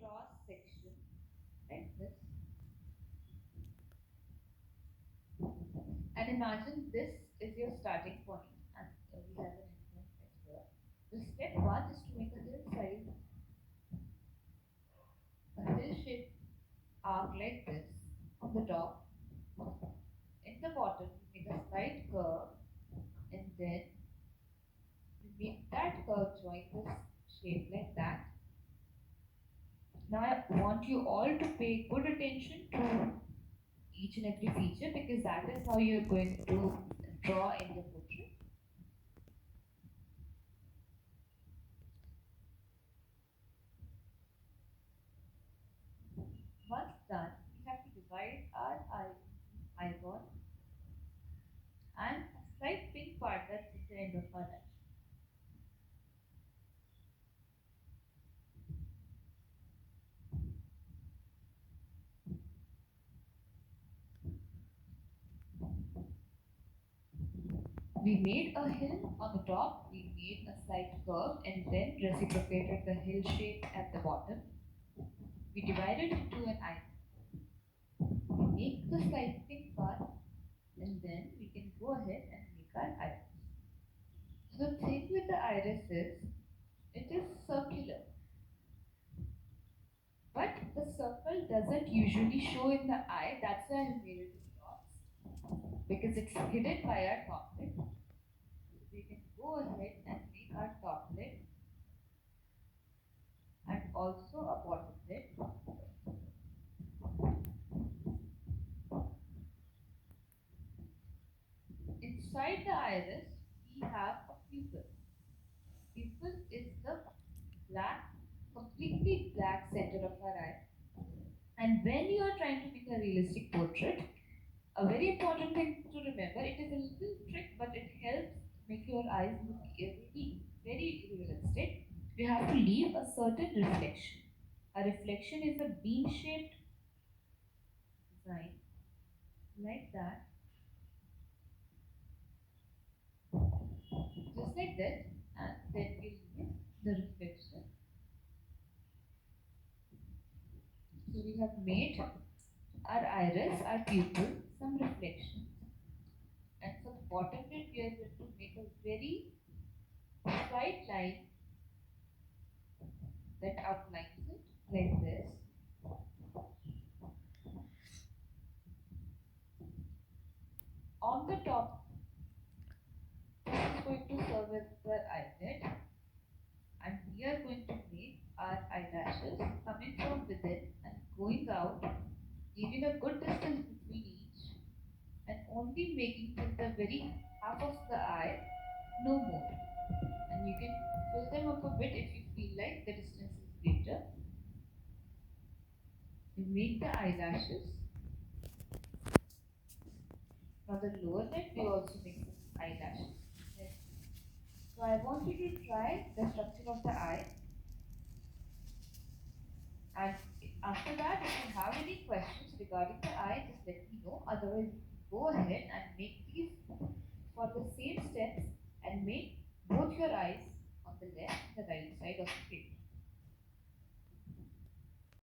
cross section like this. And imagine this is your starting point, and we have an infinite right here. The step one is to make a hillside, a hill shaped arc like this on the top. In the bottom, we make a slight curve, and then we make that curve join this shape like that. Now I want you all to pay good attention to each and every feature because that is how you're going to draw in the portrait. Once done, we have to divide our eyeball and a slight pink part that's at the end of our eye. We made a hill on the top, we made a slight curve and then reciprocated the hill shape at the bottom. We divided into an eye. We make the slight pink part and then we can go ahead and make our iris. So the thing with the iris is, it is circular. But the circle doesn't usually show in the eye, that's why I made it with dots. Because it's hidden by our top lid. We can go ahead and make our top lid and also a bottom lid. Inside the iris, we have a pupil. Pupil is the black, completely black center of our eye. And when you are trying to make a realistic portrait, a very important thing to remember, it is a little trick, but it helps make your eyes look really very realistic. You have to leave a certain reflection. A reflection is a bean-shaped design like that, just like that, and then we leave the reflection. So we have made our iris, our pupil, some reflections. And for the bottom lid, we are going to make a very slight line that outlines it like this. On the top, this is going to serve as the eyelid, and we are going to make our eyelashes coming from within and going out, leaving a good distance between each, and only making till the very half of the eye, no more. And you can fill them up a bit if you feel like the distance is greater. You make the eyelashes. On the lower lid, we also make some eyelashes. So I want you to try the structure of the eye. And after that, if you have any questions regarding the eye, just let me know. Otherwise, go ahead and make these for the same steps and make both your eyes on the left and the right side of the paper.